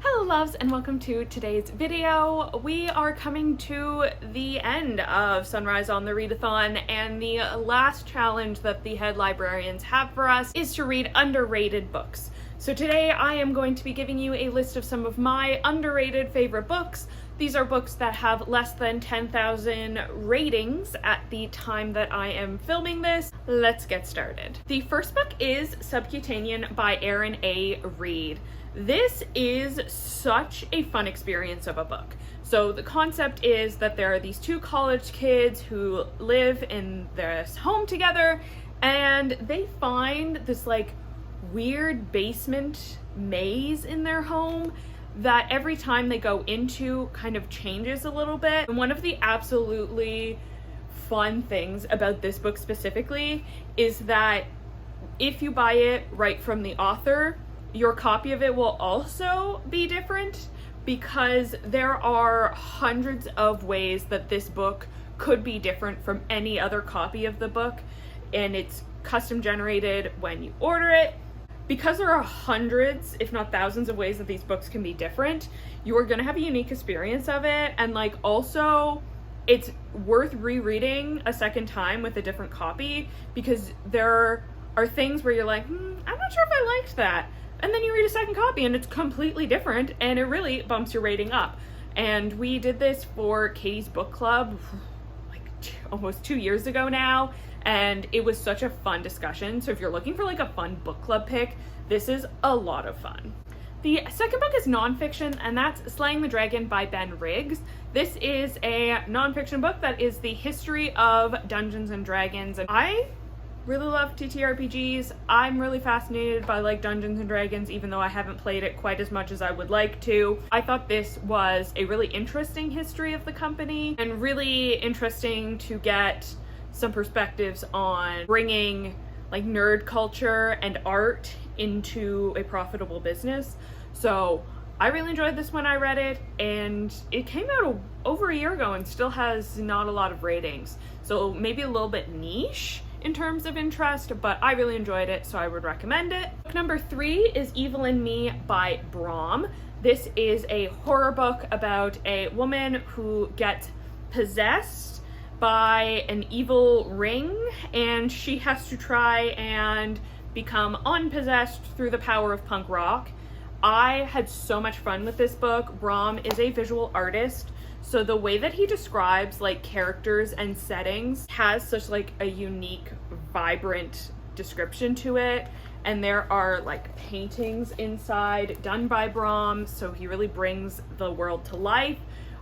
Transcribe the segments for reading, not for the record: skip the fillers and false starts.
Hello loves, and welcome to today's video. We are coming to the end of Sunrise on the Readathon, and the last challenge that the head librarians have for us is to read underrated books. So today I am going to be giving you a list of some of my underrated favorite books. These are books that have less than 10,000 ratings at the time that I am filming this. Let's get started. The first book is Subcutaneian by Aaron A. Reed. This is such a fun experience of a book. So the concept is that there are these two college kids who live in this home together, and they find this like weird basement maze in their home that every time they go into kind of changes a little bit. And one of the absolutely fun things about this book specifically is that if you buy it right from the author, your copy of it will also be different, because there are hundreds of ways that this book could be different from any other copy of the book, and it's custom generated when you order it. Because there are hundreds, if not thousands, of ways that these books can be different, you are going to have a unique experience of it, and like also it's worth rereading a second time with a different copy, because there are things where you're like, I'm not sure if I liked that. And then you read a second copy and it's completely different, and it really bumps your rating up. And we did this for Katie's book club like almost 2 years ago now, and it was such a fun discussion. So if you're looking for like a fun book club pick, this is a lot of fun. The second book is nonfiction, and that's Slaying the Dragon by Ben Riggs. This is a nonfiction book that is the history of Dungeons and Dragons, and I really love TTRPGs. I'm really fascinated by like Dungeons and Dragons, even though I haven't played it quite as much as I would like to. I thought this was a really interesting history of the company, and really interesting to get some perspectives on bringing like nerd culture and art into a profitable business. So I really enjoyed this when I read it, and it came out over a year ago and still has not a lot of ratings. So maybe a little bit niche in terms of interest, but I really enjoyed it, so I would recommend it. Book number 3 is Evil in Me by Brom. This is a horror book about a woman who gets possessed by an evil ring, and she has to try and become unpossessed through the power of punk rock. I had so much fun with this book. Brom is a visual artist, so the way that he describes like characters and settings has such like a unique, vibrant description to it. And there are like paintings inside done by Brom, so he really brings the world to life.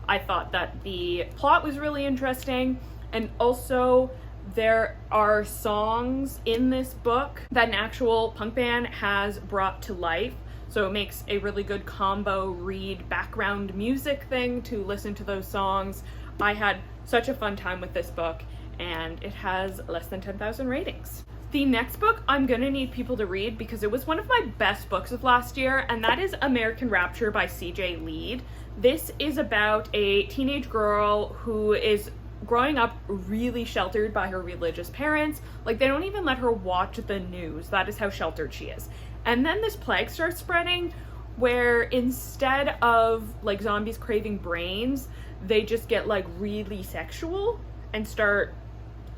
I thought that the plot was really interesting, and also there are songs in this book that an actual punk band has brought to life. So it makes a really good combo read background music thing to listen to those songs. I had such a fun time with this book, and it has less than 10,000 ratings. The next book I'm gonna need people to read because it was one of my best books of last year, and that is American Rapture by C.J. Lead. This is about a teenage girl who is growing up really sheltered by her religious parents. Like, they don't even let her watch the news. That is how sheltered she is. And then this plague starts spreading, where instead of like zombies craving brains, they just get like really sexual and start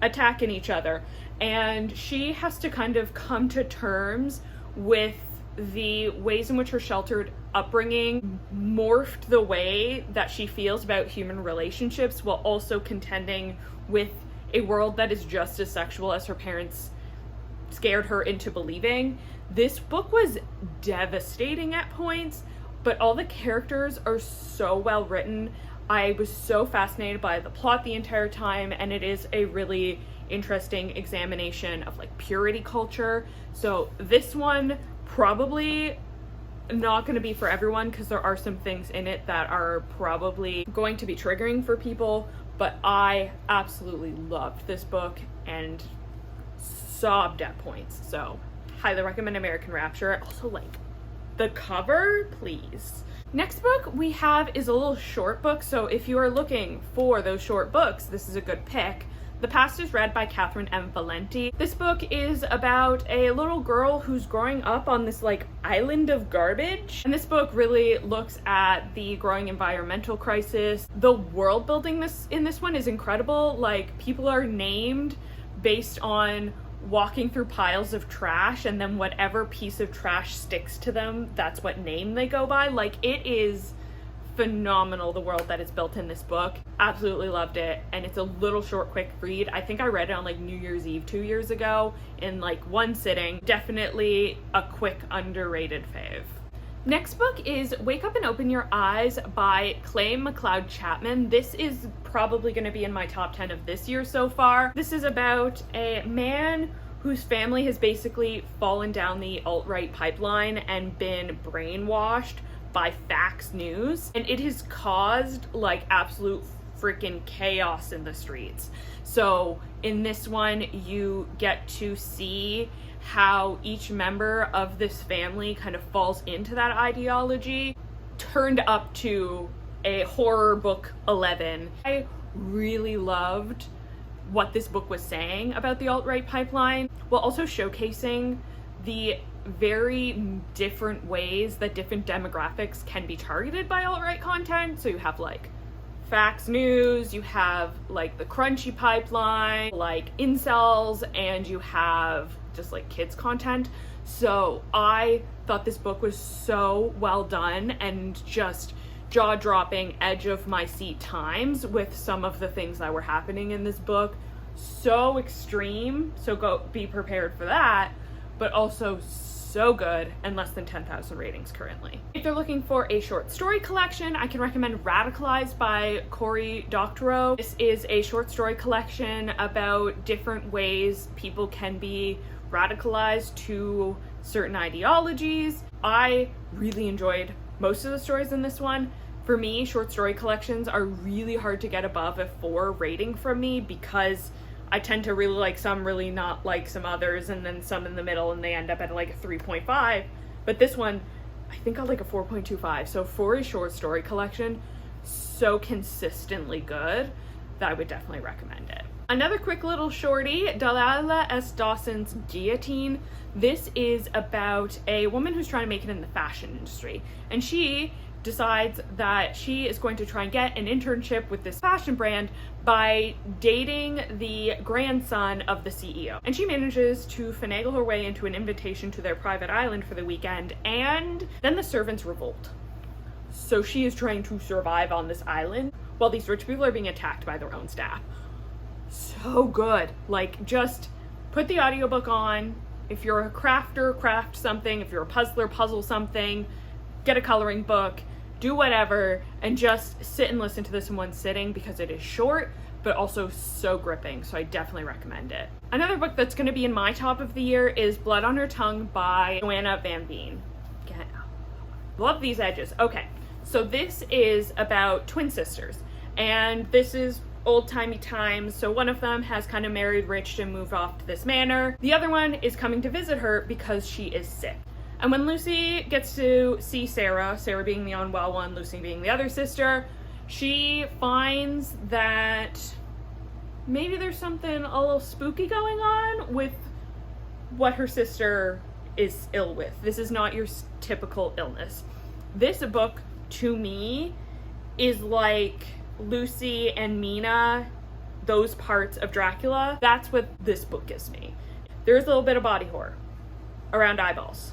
attacking each other. And she has to kind of come to terms with the ways in which her sheltered upbringing morphed the way that she feels about human relationships, while also contending with a world that is just as sexual as her parents scared her into believing. This book was devastating at points, but all the characters are so well written. I was so fascinated by the plot the entire time, and it is a really interesting examination of like purity culture. So this one probably not going to be for everyone, because there are some things in it that are probably going to be triggering for people, but I absolutely loved this book and sobbed at points. So highly recommend American Rapture. Also, like, the cover, please. Next book we have is a little short book, so if you are looking for those short books, this is a good pick. The Past is read by Catherine M. Valenti. This book is about a little girl who's growing up on this like island of garbage. And this book really looks at the growing environmental crisis. The world building in this one is incredible. Like, people are named based on walking through piles of trash, and then whatever piece of trash sticks to them, that's what name they go by. Like, it is phenomenal, the world that is built in this book. Absolutely loved it. And it's a little short, quick read. I think I read it on like New Year's Eve 2 years ago in like one sitting. Definitely a quick, underrated fave. Next book is Wake Up and Open Your Eyes by Clay McLeod Chapman. This is probably going to be in my top 10 of this year so far. This is about a man whose family has basically fallen down the alt-right pipeline and been brainwashed by Fox News, and it has caused like absolute freaking chaos in the streets. So in this one, you get to see how each member of this family kind of falls into that ideology, turned up to a horror book 11. I really loved what this book was saying about the alt-right pipeline, while also showcasing the very different ways that different demographics can be targeted by alt-right content. So you have like Fox News, you have like the crunchy pipeline, like incels, and you have just like kids content. So I thought this book was so well done and just jaw-dropping, edge of my seat times with some of the things that were happening in this book. So extreme, so go be prepared for that, but also so good, and less than 10,000 ratings currently. If you're looking for a short story collection, I can recommend Radicalized by Cory Doctorow. This is a short story collection about different ways people can be radicalized to certain ideologies. I really enjoyed most of the stories in this one. For me, short story collections are really hard to get above a 4 rating from me, because I tend to really like some, really not like some others, and then some in the middle, and they end up at like a 3.5. But this one, I think I like a 4.25. So for a short story collection, so consistently good that I would definitely recommend it. Another quick little shorty, Delilah S. Dawson's Guillotine. This is about a woman who's trying to make it in the fashion industry, and she decides that she is going to try and get an internship with this fashion brand by dating the grandson of the CEO. And she manages to finagle her way into an invitation to their private island for the weekend, and then the servants revolt. So she is trying to survive on this island while these rich people are being attacked by their own staff. So good. Like, just put the audiobook on. If you're a crafter, craft something. If you're a puzzler, puzzle something. Get a coloring book. Do whatever, and just sit and listen to this in one sitting, because it is short but also so gripping. So I definitely recommend it. Another book that's going to be in my top of the year is Blood on Her Tongue by Joanna Van Veen. Love these edges. Okay, so this is about twin sisters, and this is old-timey times. So one of them has kind of married rich and moved off to this manor. The other one is coming to visit her because she is sick. And when Lucy gets to see Sarah, Sarah being the unwell one, Lucy being the other sister, she finds that maybe there's something a little spooky going on with what her sister is ill with. This is not your typical illness. This book, to me, is like Lucy and Mina, those parts of Dracula. That's what this book gives me. There's a little bit of body horror around eyeballs.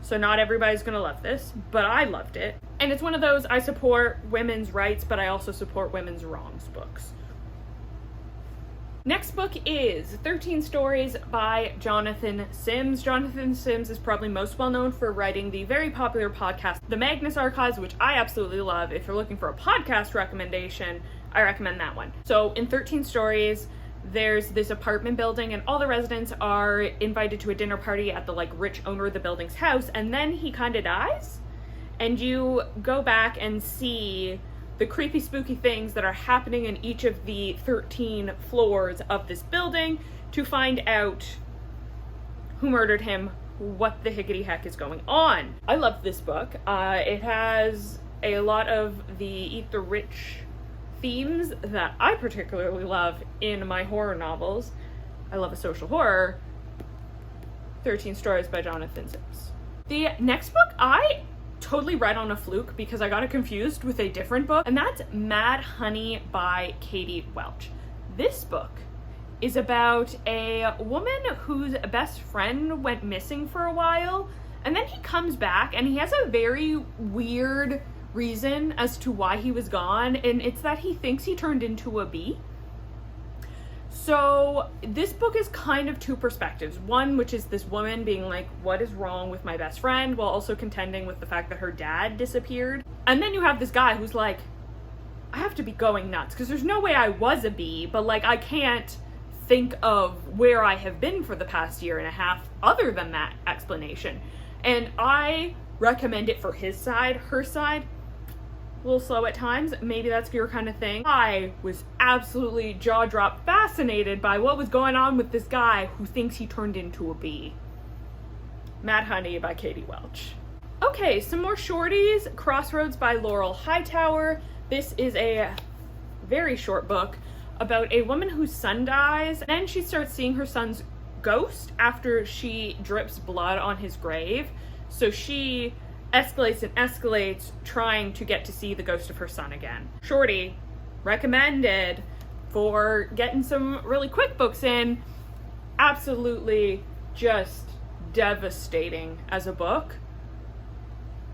So not everybody's gonna love this, but I loved it. And it's one of those, I support women's rights, but I also support women's wrongs books. Next book is 13 Stories by Jonathan Sims. Jonathan Sims is probably most well known for writing the very popular podcast, The Magnus Archives, which I absolutely love. If you're looking for a podcast recommendation, I recommend that one. So in 13 Stories, there's this apartment building, and all the residents are invited to a dinner party at the like rich owner of the building's house, and then he kind of dies, and you go back and see the creepy spooky things that are happening in each of the 13 floors of this building to find out who murdered him, what the higgity heck is going on. I love this book. It has a lot of the Eat the Rich themes that I particularly love in my horror novels. I love a social horror. 13 Stories by Jonathan Sims. The next book I totally read on a fluke because I got it confused with a different book, and that's Mad Honey by Katie Welch. This book is about a woman whose best friend went missing for a while, and then he comes back and he has a very weird reason as to why he was gone, and it's that he thinks he turned into a bee. So this book is kind of two perspectives. One, which is this woman being like, what is wrong with my best friend, while also contending with the fact that her dad disappeared. And then you have this guy who's like, I have to be going nuts because there's no way I was a bee, but like I can't think of where I have been for the past year and a half other than that explanation. And I recommend it for his side. Her side, a little slow at times. Maybe that's your kind of thing. I was absolutely jaw-drop fascinated by what was going on with this guy who thinks he turned into a bee. Mad Honey by Katie Welch. Okay, some more shorties. Crossroads by Laurel Hightower. This is a very short book about a woman whose son dies, and then she starts seeing her son's ghost after she drips blood on his grave. So she escalates and escalates, trying to get to see the ghost of her son again. Shorty, recommended for getting some really quick books in. Absolutely just devastating as a book,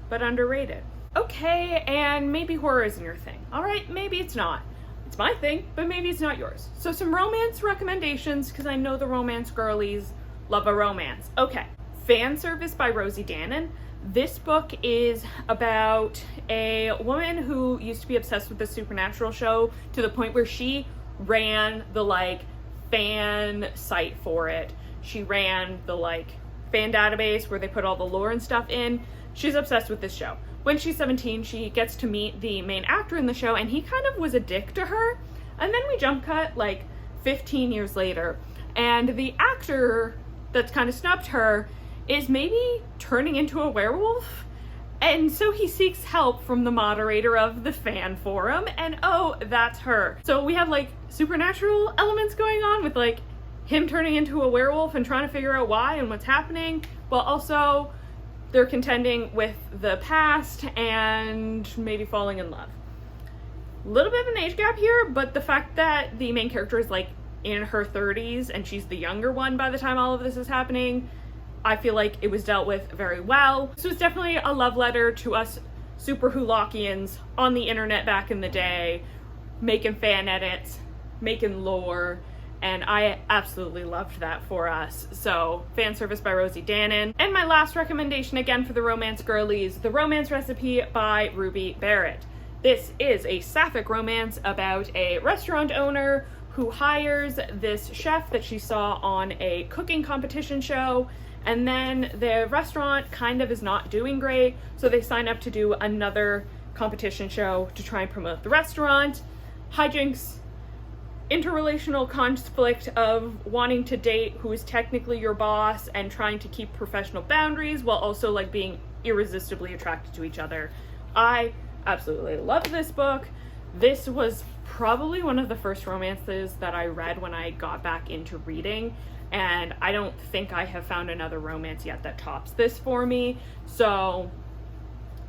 but underrated. Okay, and maybe horror isn't your thing. All right, maybe it's not. It's my thing, but maybe it's not yours. So some romance recommendations, because I know the romance girlies love a romance. Okay, Fan Service by Rosie Danan. This book is about a woman who used to be obsessed with the Supernatural show to the point where she ran the like fan site for it. She ran the like fan database where they put all the lore and stuff in. She's obsessed with this show. When she's 17, she gets to meet the main actor in the show, and he kind of was a dick to her. And then we jump cut like 15 years later, and the actor that's kind of snubbed her is maybe turning into a werewolf. And so he seeks help from the moderator of the fan forum, and oh, that's her. So we have like supernatural elements going on with like him turning into a werewolf and trying to figure out why and what's happening, while also they're contending with the past and maybe falling in love. A little bit of an age gap here, but the fact that the main character is like in her 30s and she's the younger one by the time all of this is happening, I feel like it was dealt with very well. So it's definitely a love letter to us super Hulockians on the internet back in the day, making fan edits, making lore, and I absolutely loved that for us. So, Fan Service by Rosie Danan. And my last recommendation, again for the romance girlies, The Romance Recipe by Ruby Barrett. This is a sapphic romance about a restaurant owner who hires this chef that she saw on a cooking competition show, and then the restaurant kind of is not doing great, so they sign up to do another competition show to try and promote the restaurant. Hijinks, interrelational conflict of wanting to date who is technically your boss and trying to keep professional boundaries while also like being irresistibly attracted to each other. I absolutely love this book. This was probably one of the first romances that I read when I got back into reading, and I don't think I have found another romance yet that tops this for me. So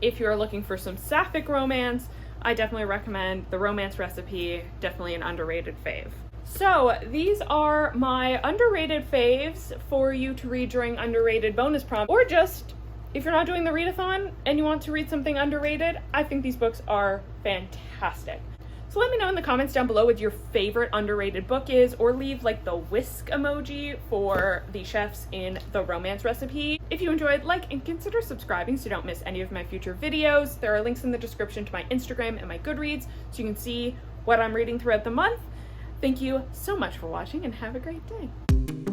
if you're looking for some sapphic romance, I definitely recommend The Romance Recipe, definitely an underrated fave. So these are my underrated faves for you to read during underrated bonus prom, or just if you're not doing the readathon and you want to read something underrated, I think these books are fantastic. So let me know in the comments down below what your favorite underrated book is, or leave like the whisk emoji for the chefs in The Romance Recipe. If you enjoyed, like and consider subscribing so you don't miss any of my future videos. There are links in the description to my Instagram and my Goodreads so you can see what I'm reading throughout the month. Thank you so much for watching and have a great day.